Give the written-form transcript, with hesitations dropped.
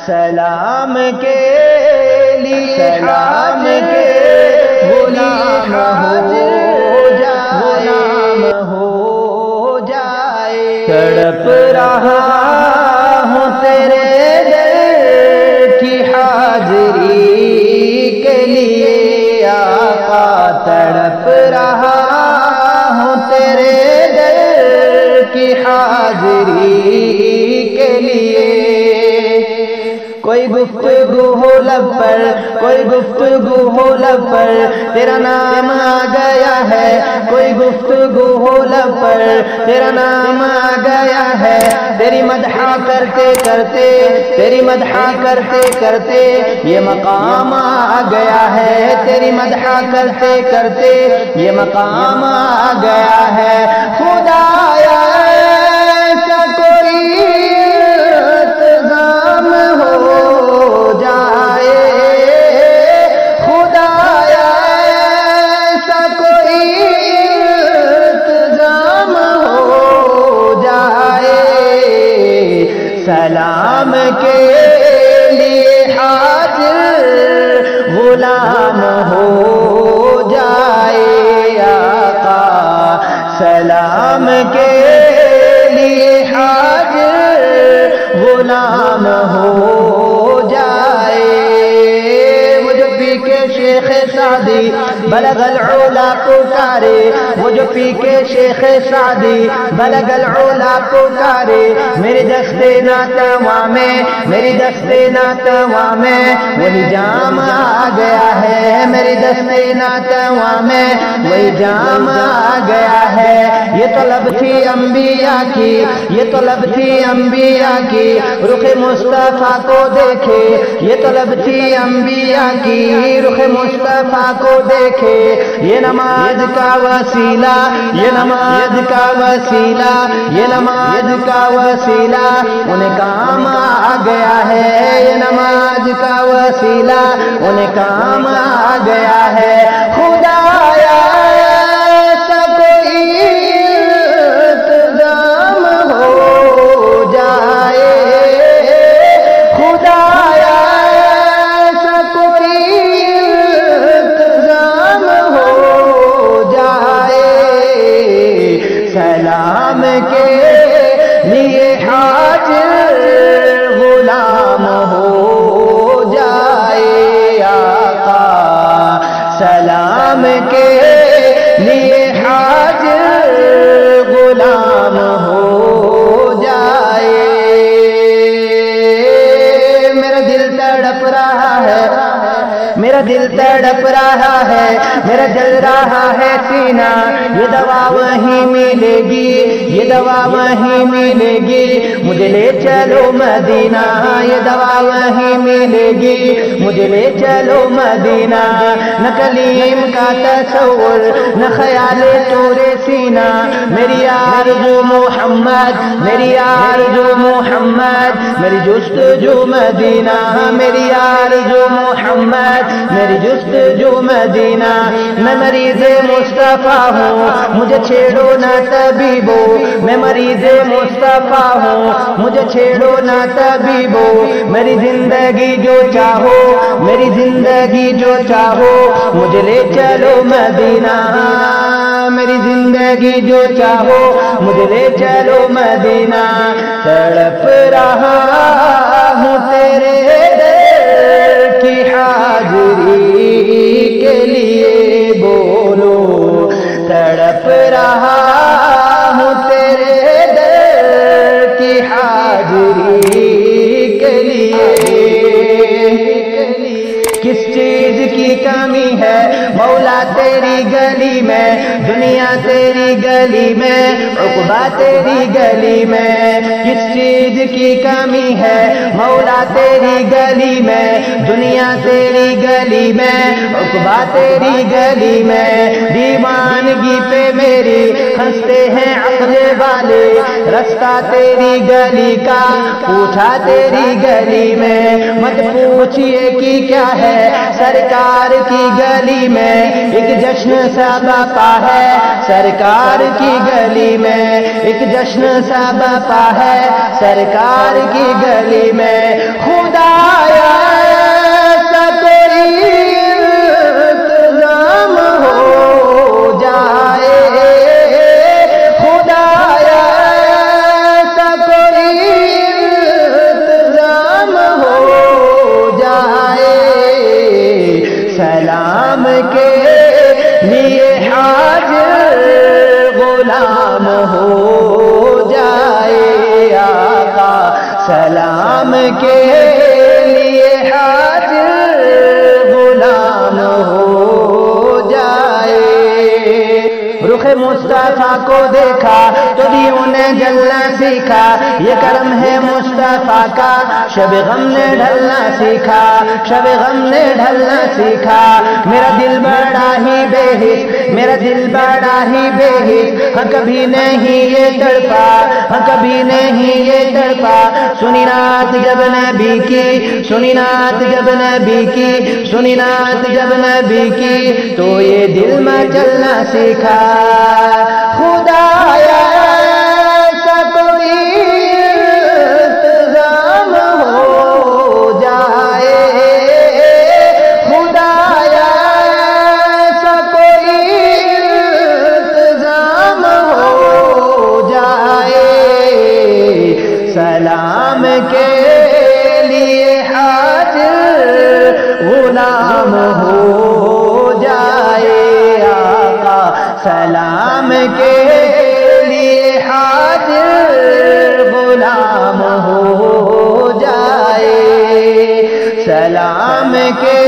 سلام کے لیے سلام کے غلام ہو جائے تڑپ رہا ہوں تیرے در کی حاضری کے لیے آقا تڑپ رہا ہوں تیرے در کی حاضری کے لیے کوئی گفتگو ہو لب پر کوئی گفتگو ہو لب پر تیرا نام آ گیا ہے کوئی گفتگو ہو لب پر تیرا نام آ گیا ہے تیری مدح کرتے کرتے تیری مدح کرتے کرتے یہ مقام آ گیا ہے تیری مدح کرتے کرتے یہ مقام آ گیا ہے خدایا سلام کے لیے حاضر غلام ہو جائے آقا سلام کے لیے حاضر غلام ہو جائے وہ جو پی کے شیخ سعدی بلغ العلا پکارے وہ جو پی کے شیخ سعدی بلغ العلا پکارے میری دست ناتواں میں میری دست ناتواں میں وہی جام آ گیا ہے میری دست ناتواں میں وہی جام آ گیا ہے یہ طلب تھی انبیاء کی یہ طلب تھی انبیاء کی رخ مصطفیٰ کو دیکھے یہ طلب تھی انبیاء کی رخ مصطفیٰ کو دیکھے یہ نماز کا وسیلہ یہ نماز کا وسیلہ یہ نماز کا وسیلہ انہیں کام آ گیا ہے یہ نماز کا وسیلہ انہیں کام آ گیا ہے خدایا ایسا کوئی انتظام ہو جائے خدایا ایسا کوئی انتظام ہو جائے سلام کے لیے حاضر غلام ہو جائے آقا سلام کے لیے حاضر غلام ہو جائے میرا دل تڑپ رہا ہے میرا دل تڑپ رہا ہے میرا جل رہا ہے سینہ یہ دوا وہیں ملے گی یہ دوا وہیں ملے گی مجھے لے چلو مدینہ یہ دوا وہیں ملے گی مجھے لے چلو مدینہ نہ کلیم کا تصور نہ خیال طور سینہ میری آرزو محمد میری آرزو محمد میری جستجو مدینہ میری آرزو محمد میری جستجو مدینہ میں مریض مصطفیٰ ہوں مجھے چھیڑو نہ طبیبو میں مریض مصطفیٰ ہوں مجھے چھیڑو نہ طبیبو میری زندگی جو چاہو میری زندگی جو چاہو مجھے لے چلو مدینہ میری زندگی جو چاہو مجھے لے چلو مدینہ تڑپ رہا ہوں تیرے در کی حاضری کے لیے بولو تڑپ رہا ہوں تیرے در کی حاضری کے لیے کس چیز کی کمی ہے مولا تیری گلی میں دنیا تیری گلی میں عقبہ تیری گلی میں کس چیز کی کمی ہے مولا تیری گلی میں دنیا تیری گلی میں عقبہ تیری گلی میں دیوانگی پہ میری ہنستے ہیں عقل والے رستہ تیری گلی کا پوچھا تیری گلی میں مت پوچھئے کہ کیا ہے سرکار کی گلی میں ایک جشن سا بپا ہے سرکار کی گلی میں ایک جشن سا بپا ہے سرکار کی گلی میں خدا لیے حاضر غلام ہو جائے۔ رخ مصطفیٰ کو دیکھا تو دیوں نے جلنا سیکھا، یہ کرم ہے مصطفیٰ کا، شب غم نے ڈھلنا سیکھا، شب غم نے ڈھلنا سیکھا۔ میرا دل بڑا ہی بے حس، میرا دل بڑا ہی بے حس، ہاں کبھی نہیں یہ تڑپا، ہاں کبھی نہیں یہ تڑپا۔ سنی نعت جب نبی کی، سنی نعت جب نبی کی، سنی نعت جب نبی کی، تو یہ دل میں چلنا سیکھا۔ خدایا ایسا کوئی انتظام ہو جائے، خدایا ایسا کوئی انتظام ہو جائے، سلام کے لیے حاضر غلام ہو جائے۔ آقا سلام کے لیے حاضر غلام ہو جائے، سلام کے